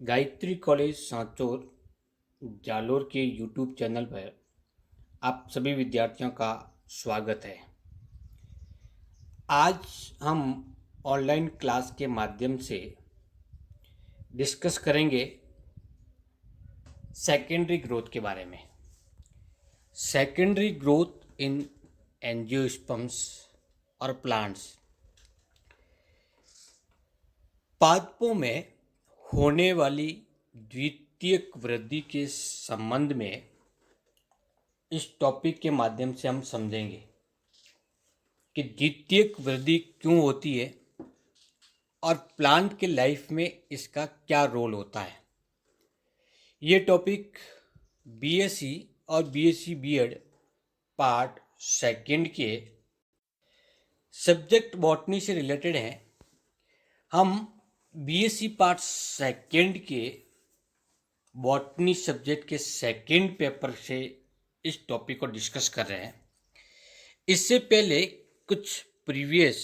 Gayatri college Sanchore Jalore के YouTube channel पर आप सभी विद्यार्थियों का स्वागत है। आज हम ऑनलाइन क्लास के माध्यम से डिस्कस करेंगे सेकेंडरी ग्रोथ के बारे में। सेकेंडरी ग्रोथ इन एंजियोस्पर्म्स और प्लांट्स। पादपों में होने वाली द्वितीयक वृद्धि के संबंध में इस टॉपिक के माध्यम से हम समझेंगे कि द्वितीयक वृद्धि क्यों होती है और प्लांट के लाइफ में इसका क्या रोल होता है। ये टॉपिक बीएससी और बीएससी बीएड पार्ट सेकंड के सब्जेक्ट बॉटनी से रिलेटेड है। हम बीएससी पार्ट सेकंड के बॉटनी सब्जेक्ट के सेकंड पेपर से इस टॉपिक को डिस्कस कर रहे हैं। इससे पहले कुछ प्रीवियस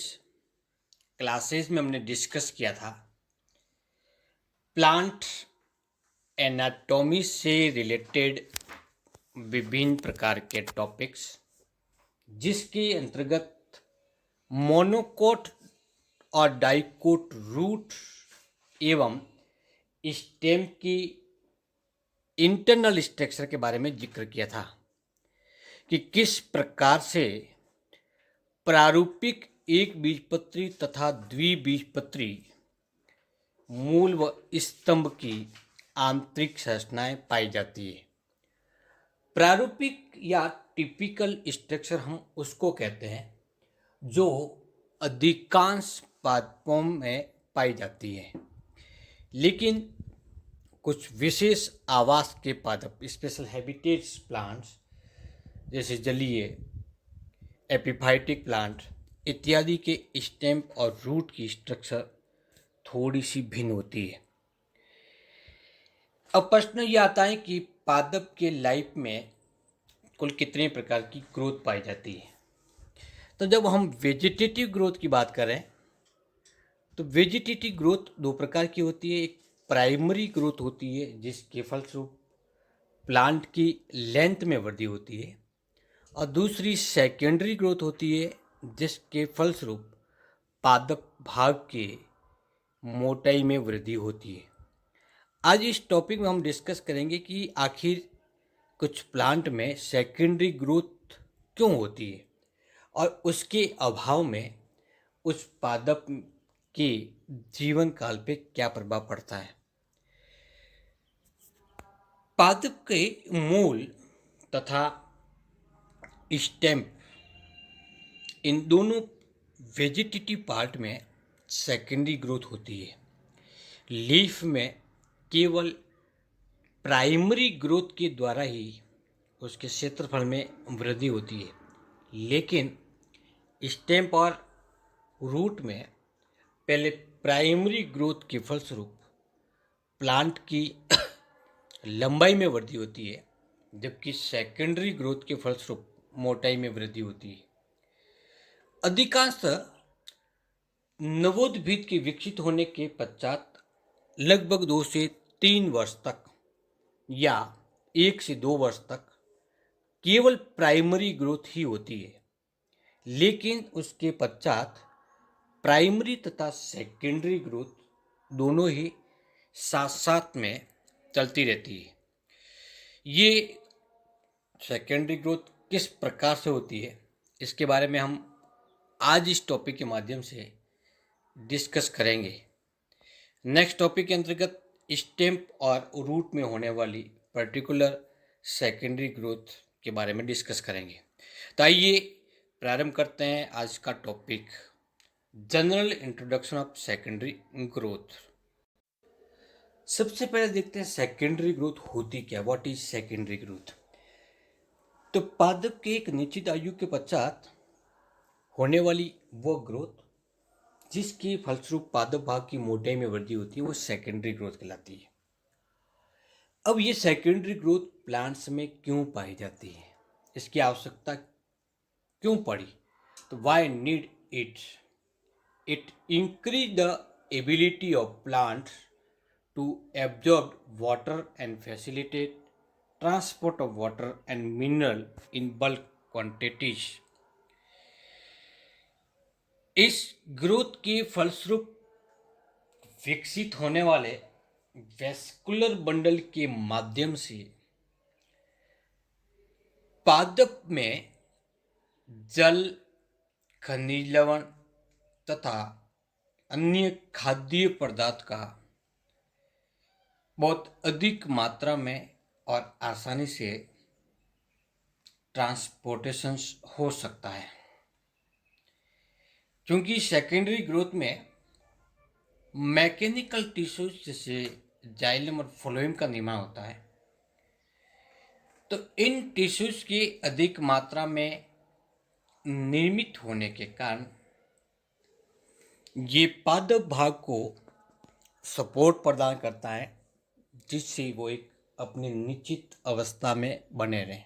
क्लासेस में हमने डिस्कस किया था प्लांट एनाटॉमी से रिलेटेड विभिन्न प्रकार के टॉपिक्स, जिसके अंतर्गत मोनोकोट और डाइकोट रूट एवं स्टेम की इंटरनल स्ट्रक्चर के बारे में जिक्र किया था कि किस प्रकार से प्रारूपिक एक बीजपत्री तथा द्विबीजपत्री मूल व स्तंभ की आंतरिक संरचनाएं पाई जाती है। प्रारूपिक या टिपिकल स्ट्रक्चर हम उसको कहते हैं जो अधिकांश पादपों में पाई जाती है, लेकिन कुछ विशेष आवास के पादप स्पेशल हैबिटेट्स प्लांट्स जैसे जलीय एपिफाइटिक प्लांट इत्यादि के स्टेम और रूट की स्ट्रक्चर थोड़ी सी भिन्न होती है। अब प्रश्न ये आता है कि पादप के लाइफ में कुल कितने प्रकार की ग्रोथ पाई जाती है। तो जब हम वेजिटेटिव ग्रोथ की बात करें तो वेजिटेटिव ग्रोथ दो प्रकार की होती है। एक प्राइमरी ग्रोथ होती है जिसके फलस्वरूप प्लांट की लेंथ में वृद्धि होती है, और दूसरी सेकेंडरी ग्रोथ होती है जिसके फलस्वरूप पादप भाग के मोटाई में वृद्धि होती है। आज इस टॉपिक में हम डिस्कस करेंगे कि आखिर कुछ प्लांट में सेकेंडरी ग्रोथ क्यों होती है और उसके अभाव में उस पादप के जीवन काल पे क्या प्रभाव पड़ता है। पादप के मूल तथा स्टेम इन दोनों वेजिटेटिव पार्ट में सेकेंडरी ग्रोथ होती है। लीफ में केवल प्राइमरी ग्रोथ के द्वारा ही उसके क्षेत्रफल में वृद्धि होती है, लेकिन स्टेम और रूट में पहले प्राइमरी ग्रोथ के फलस्वरूप प्लांट की लंबाई में वृद्धि होती है, जबकि सेकेंडरी ग्रोथ के फलस्वरूप मोटाई में वृद्धि होती है। अधिकांशतः नवोद्भिद के विकसित होने के पश्चात लगभग 2 से 3 वर्ष तक या 1 से 2 वर्ष तक केवल प्राइमरी ग्रोथ ही होती है, लेकिन उसके पश्चात प्राइमरी तथा सेकेंडरी ग्रोथ दोनों ही साथ साथ में चलती रहती है। ये सेकेंडरी ग्रोथ किस प्रकार से होती है इसके बारे में हम आज इस टॉपिक के माध्यम से डिस्कस करेंगे। नेक्स्ट टॉपिक के अंतर्गत स्टेम और रूट में होने वाली पर्टिकुलर सेकेंडरी ग्रोथ के बारे में डिस्कस करेंगे। तो आइए प्रारंभ करते हैं आज का topic, general introduction of secondary growth. सबसे पहले देखते हैं सेकेंडरी ग्रोथ होती क्या, व्हाट इज सेकेंडरी ग्रोथ। तो पादप के एक निश्चित आयु के पश्चात होने वाली वो ग्रोथ जिसके फलस्वरूप पादप भाग की मोटाई में वृद्धि होती है वो सेकेंडरी ग्रोथ कहलाती है। अब ये सेकेंडरी ग्रोथ प्लांट्स में क्यों पाई जाती है, इसकी आवश्यकता क्यों पड़ी, तो why need it increase the ability of plants to absorb water and facilitate transport of water and mineral in bulk quantities. इस ग्रोथ के फलस्वरूप विकसित होने वाले वेस्कुलर बंडल के माध्यम से पादप में जल, खनिज लवण तथा अन्य खाद्य पदार्थ का बहुत अधिक मात्रा में और आसानी से ट्रांसपोर्टेशन हो सकता है। क्योंकि सेकेंडरी ग्रोथ में मैकेनिकल टिश्यूज जैसे जाइलम और फ्लोएम का निर्माण होता है, तो इन टिश्यूज की अधिक मात्रा में निर्मित होने के कारण ये पादप भाग को सपोर्ट प्रदान करता है, जिससे वो एक अपनी निश्चित अवस्था में बने रहें।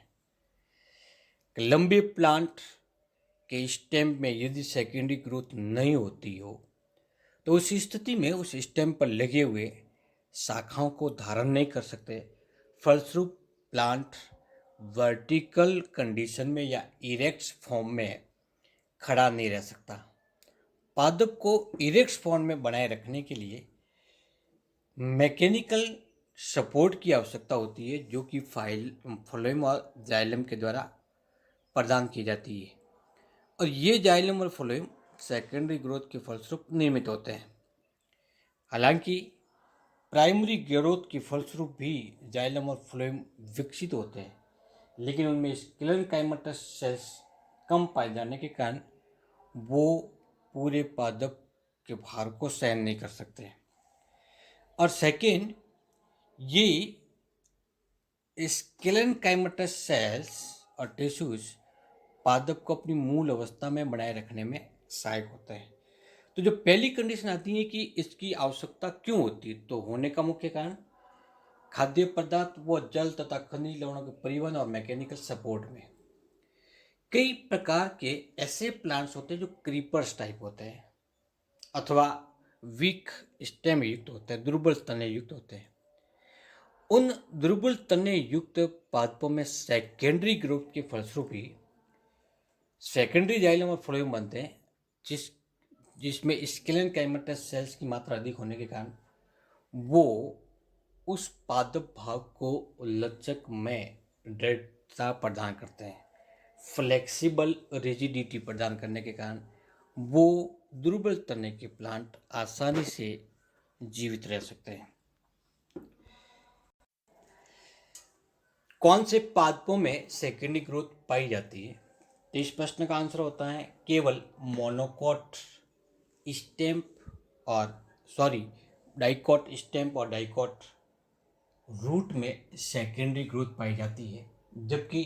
लंबे प्लांट के स्टेम में यदि सेकेंडरी ग्रोथ नहीं होती हो तो उस स्थिति में उस स्टेम पर लगे हुए शाखाओं को धारण नहीं कर सकते, फलस्वरूप प्लांट वर्टिकल कंडीशन में या इरेक्ट फॉर्म में खड़ा नहीं रह सकता। पादप को इरेक्ट फॉर्म में बनाए रखने के लिए मैकेनिकल सपोर्ट की आवश्यकता होती है, जो कि फ्लोएम और जाइलम के द्वारा प्रदान की जाती है। और ये जाइलम और फ्लोएम सेकेंडरी ग्रोथ के फलस्वरूप निर्मित होते हैं। हालांकि प्राइमरी ग्रोथ के फलस्वरूप भी जाइलम और फ्लोएम विकसित होते हैं, लेकिन उनमें स्क्लेरेनकाइमेटस सेल्स कम पाए जाने के कारण वो पूरे पादप के भार को सहन नहीं कर सकते। और सेकेंड, ये स्क्लेरेनकाइमेटस सेल्स और टिश्यूज पादप को अपनी मूल अवस्था में बनाए रखने में सहायक होता है। तो जो पहली कंडीशन आती है कि इसकी आवश्यकता क्यों होती है, तो होने का मुख्य कारण खाद्य पदार्थ व जल तथा खनिज लवणों के परिवहन और मैकेनिकल सपोर्ट में। कई प्रकार के ऐसे प्लांट्स होते हैं जो क्रीपर्स टाइप होते हैं अथवा वीक स्टेम युक्त होते हैं, दुर्बल तने युक्त होते हैं। उन दुर्बल तने युक्त पादपों में सेकेंडरी ग्रोथ के फलस्वरूप ही सेकेंडरी जाइलम और फ्लोएम बनते हैं, जिसमें स्क्लेरेनकाइमेटस सेल्स की मात्रा अधिक होने के कारण वो उस पादप भाग को लचक में दृढ़ता प्रदान करते हैं। फ्लेक्सिबल रिजिडिटी प्रदान करने के कारण वो दुर्बल तने के प्लांट आसानी से जीवित रह सकते हैं। कौन से पादपों में सेकेंडरी ग्रोथ पाई जाती है? तो इस प्रश्न का आंसर होता है केवल मोनोकॉट स्टेम्प और डाइकॉट स्टेम्प और डाइकॉट रूट में सेकेंडरी ग्रोथ पाई जाती है, जबकि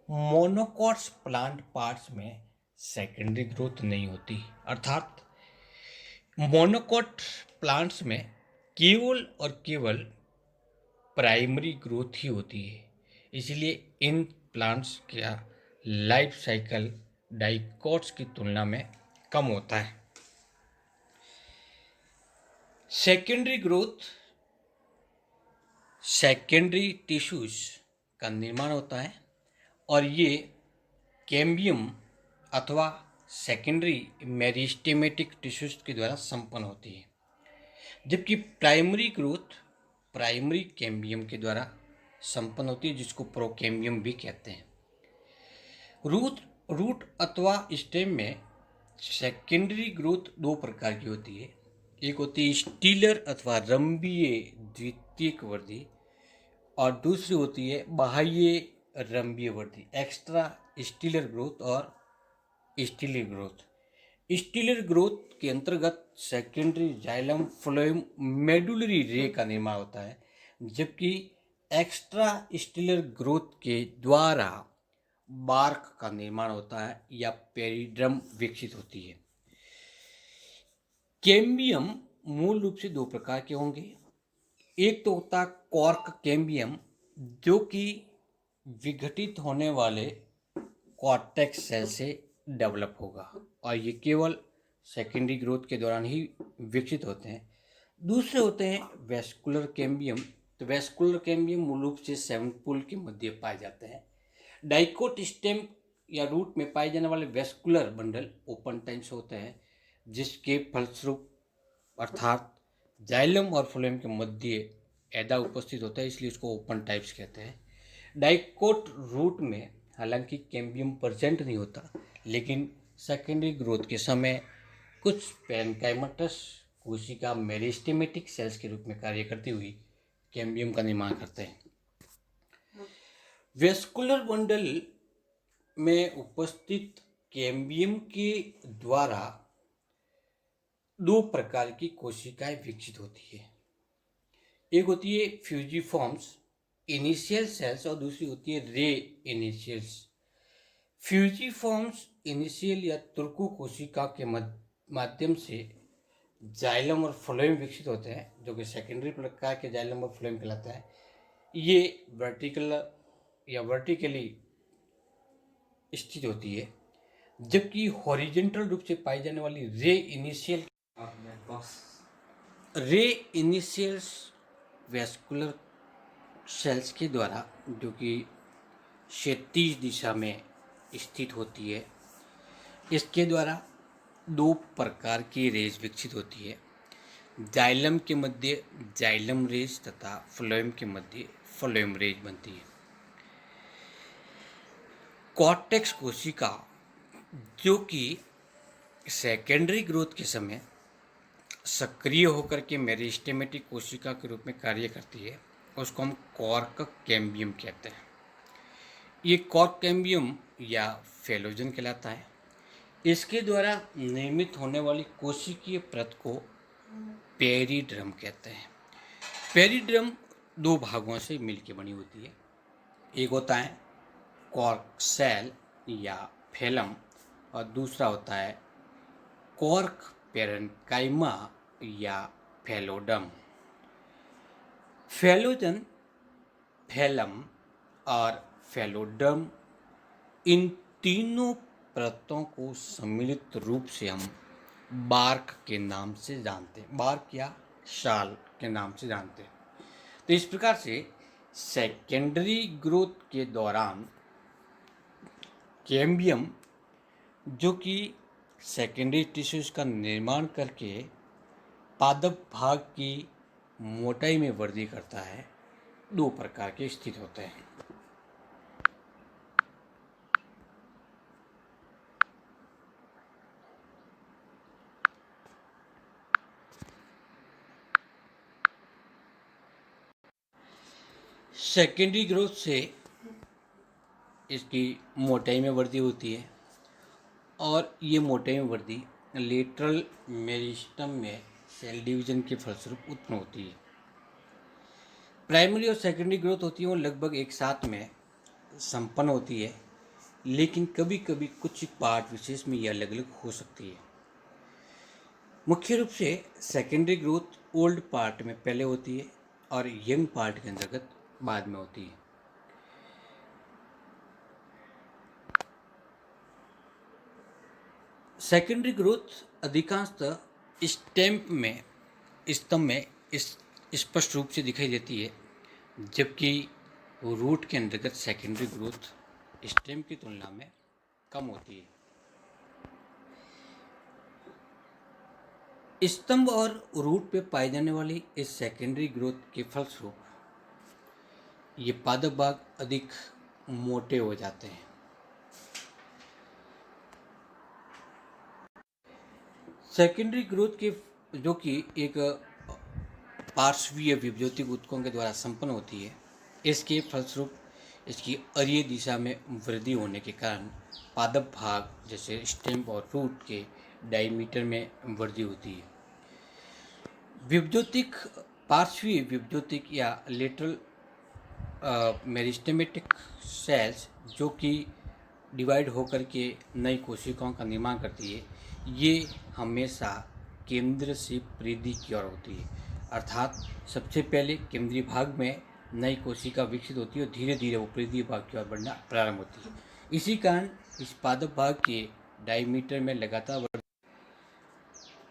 मोनोकॉट्स प्लांट पार्ट्स में सेकेंडरी ग्रोथ नहीं होती। अर्थात मोनोकॉट प्लांट्स में केवल और केवल प्राइमरी ग्रोथ ही होती है, इसलिए इन प्लांट्स का लाइफ साइकिल डाइकॉट्स की तुलना में कम होता है। सेकेंडरी ग्रोथ सेकेंडरी टिश्यूज का निर्माण होता है और ये कैम्बियम अथवा सेकेंडरी मेरिस्टेमेटिक टिश्यूज के द्वारा संपन्न होती है, जबकि प्राइमरी ग्रोथ प्राइमरी कैम्बियम के द्वारा संपन्न होती है, जिसको प्रोकैम्बियम भी कहते हैं। रूट अथवा स्टेम में सेकेंडरी ग्रोथ दो प्रकार की होती है। एक होती है स्टीलर अथवा रंभीय द्वितीयक वृद्धि और दूसरी होती है बाह्य रंभीय वृद्धि, एक्स्ट्रा स्टीलर ग्रोथ और स्टीलर ग्रोथ। स्टीलर ग्रोथ के अंतर्गत सेकेंडरी जाइलम फ्लोएम मेडुलरी रे का निर्माण होता है, जबकि एक्स्ट्रा स्टीलर ग्रोथ के द्वारा बार्क का निर्माण होता है या पेरिड्रम विकसित होती है। कैम्बियम मूल रूप से दो प्रकार के होंगे। एक तो होता है कॉर्क कैम्बियम, जो कि विघटित होने वाले कॉर्टेक्स सेल से डेवलप होगा और ये केवल सेकेंडरी ग्रोथ के दौरान ही विकसित होते हैं, दूसरे होते हैं वेस्कुलर कैम्बियम। तो वेस्कुलर कैम्बियम मूल रूप से सेवनपोल के मध्य पाए जाते हैं। डाइकोट स्टेम या रूट में पाए जाने वाले वेस्कुलर बंडल ओपन टाइप्स होते हैं, जिसके फलस्वरूप अर्थात जाइलम और फ्लोएम के मध्य ऐदा उपस्थित होता है, इसलिए इसको ओपन टाइप्स कहते हैं। डाइकोट रूट में हालांकि कैम्बियम प्रेजेंट नहीं होता, लेकिन सेकेंडरी ग्रोथ के समय कुछ पेनकाइमेटस कोशिका मेरिस्टेमेटिक सेल्स के रूप में कार्य करती हुई कैम्बियम का निर्माण करते हैं। वेस्कुलर बंडल में उपस्थित कैम्बियम के द्वारा दो प्रकार की कोशिकाएं विकसित होती है। एक होती है फ्यूजिफॉर्म्स इनिशियल सेल्स और दूसरी होती है रे इनिशियल्स। फ्यूजिफॉर्म्स इनिशियल या तुर्कु कोशिका के माध्यम से जाइलम और फ्लोएम विकसित होते हैं, जो कि सेकेंडरी प्रकार के जाइलम और फ्लोएम कहलाता है। ये वर्टिकल या वर्टिकली स्थित होती है, जबकि हॉरिजेंटल रूप से पाई जाने वाली रे इनिशियल्स वेस्कुलर सेल्स के द्वारा, जो कि क्षैतिज दिशा में स्थित होती है, इसके द्वारा दो प्रकार की रेज विकसित होती है। जाइलम के मध्य जाइलम रेज तथा फ्लोएम के मध्य फ्लोएम रेज बनती है। कॉर्टेक्स कोशिका, जो कि सेकेंडरी ग्रोथ के समय सक्रिय होकर के मेरिस्टेमेटिक कोशिका के रूप में कार्य करती है, उसको हम कॉर्क कैम्बियम कहते हैं। ये कॉर्क कैम्बियम या फेलोजन कहलाता है। इसके द्वारा निर्मित होने वाली कोशिकीय परत को पेरिड्रम कहते हैं। पेरिड्रम दो भागों से मिलकर बनी होती है। एक होता है कॉर्क सेल या फेलम और दूसरा होता है कॉर्क पेरेन्काइमा या फेलोडम। फेलोजन, फेलम और फेलोडम, इन तीनों परतों को सम्मिलित रूप से हम बार्क के नाम से जानते हैं, बार्क या शाल के नाम से जानते हैं। तो इस प्रकार से सेकेंडरी ग्रोथ के दौरान कैम्बियम, जो कि सेकेंडरी टिश्यूज का निर्माण करके पादप भाग की मोटाई में वृद्धि करता है, दो प्रकार के स्थित होते हैं। सेकेंडरी ग्रोथ से इसकी मोटाई में वृद्धि होती है और ये मोटाई में वृद्धि लेटरल मेरिस्टम में सेल डिवीजन के फलस्वरूप उत्पन्न होती है। प्राइमरी और सेकेंडरी ग्रोथ होती है वो लगभग एक साथ में संपन्न होती है, लेकिन कभी कभी कुछ पार्ट विशेष में ये अलग अलग हो सकती है। मुख्य रूप से सेकेंडरी ग्रोथ ओल्ड पार्ट में पहले होती है और यंग पार्ट के अंतर्गत बाद में होती है। सेकेंडरी ग्रोथ अधिकांशतः स्तंभ में स्पष्ट रूप से दिखाई देती है, जबकि रूट के अंतर्गत सेकेंडरी ग्रोथ स्टेम की तुलना में कम होती है। स्तंभ और रूट पे पाए जाने वाली इस सेकेंडरी ग्रोथ के फलस्वरूप ये पादप भाग अधिक मोटे हो जाते हैं। सेकेंडरी ग्रोथ के, जो कि एक पार्श्वीय विभज्योतिक ऊतकों के द्वारा संपन्न होती है, इसके फलस्वरूप इसकी अरीय दिशा में वृद्धि होने के कारण पादप भाग जैसे स्टेम और रूट के डायमीटर में वृद्धि होती है। विभज्योतिक, पार्श्वीय विभज्योतिक या लेटरल मेरिस्टेमेटिक सेल्स, जो कि डिवाइड होकर के नई कोशिकाओं का निर्माण करती है, ये हमेशा केंद्र से परिधि की ओर होती है। अर्थात सबसे पहले केंद्रीय भाग में नई कोशिका विकसित होती है और धीरे धीरे वो परिधीय भाग की ओर बढ़ना प्रारंभ होती है। इसी कारण इस पादप भाग के डायमीटर में लगातार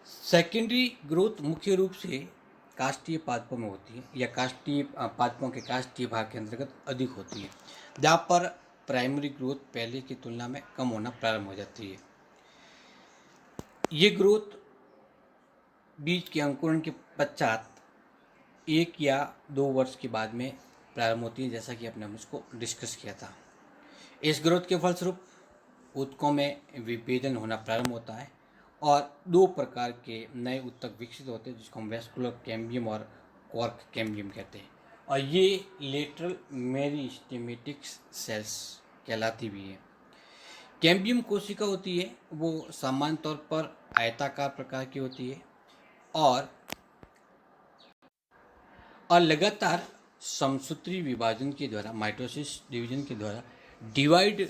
सेकेंडरी ग्रोथ मुख्य रूप से काष्ठीय पादपों में होती है या काष्ठीय पादपों के काष्ठीय भाग के अंतर्गत अधिक होती है, जहाँ पर प्राइमरी ग्रोथ पहले की तुलना में कम होना प्रारंभ हो जाती है। ये ग्रोथ बीज के अंकुरण के पश्चात 1 या 2 वर्ष के बाद में प्रारंभ होती है, जैसा कि अपने उसको डिस्कस किया था। इस ग्रोथ के फलस्वरूप ऊतकों में विभेदन होना प्रारंभ होता है और 2 प्रकार के नए ऊतक विकसित होते हैं, जिसको हम वेस्कुलर कैम्बियम और कॉर्क कैम्बियम कहते हैं, और ये लेटरल मेरिस्टेमेटिक सेल्स कहलाती भी है। कैम्बियम कोशिका होती है वो सामान्य तौर पर आयताकार प्रकार की होती है और लगातार समसूत्री विभाजन के द्वारा, माइटोसिस डिवीजन के द्वारा डिवाइड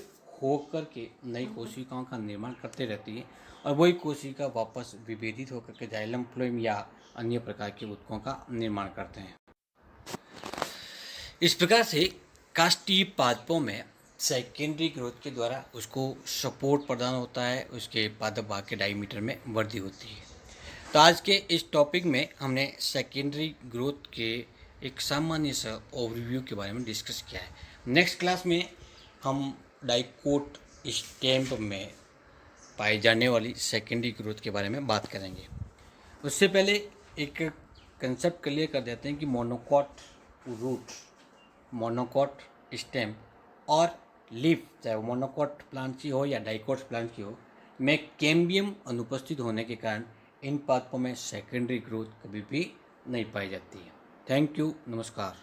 होकर के नई कोशिकाओं का निर्माण करते रहती है और वही कोशिका वापस विभेदित होकर के जाइलम फ्लोएम या अन्य प्रकार के ऊतकों का निर्माण करते हैं। इस प्रकार से काष्ठीय पादपों में सेकेंडरी ग्रोथ के द्वारा उसको सपोर्ट प्रदान होता है, उसके पादप भाग के डायमीटर में वृद्धि होती है। तो आज के इस टॉपिक में हमने सेकेंडरी ग्रोथ के एक सामान्य सा ओवरव्यू के बारे में डिस्कस किया है। नेक्स्ट क्लास में हम डाइकोट स्टेम में पाई जाने वाली सेकेंडरी ग्रोथ के बारे में बात करेंगे। उससे पहले एक कंसेप्ट क्लियर कर देते हैं कि मोनोकॉट रूट, मोनोकॉट स्टेम और लीफ, चाहे वो मोनोकॉट प्लांट की हो या डाइकोट प्लांट की हो, में कैम्बियम अनुपस्थित होने के कारण इन पादपों में सेकेंडरी ग्रोथ कभी भी नहीं पाई जाती है। थैंक यू, नमस्कार।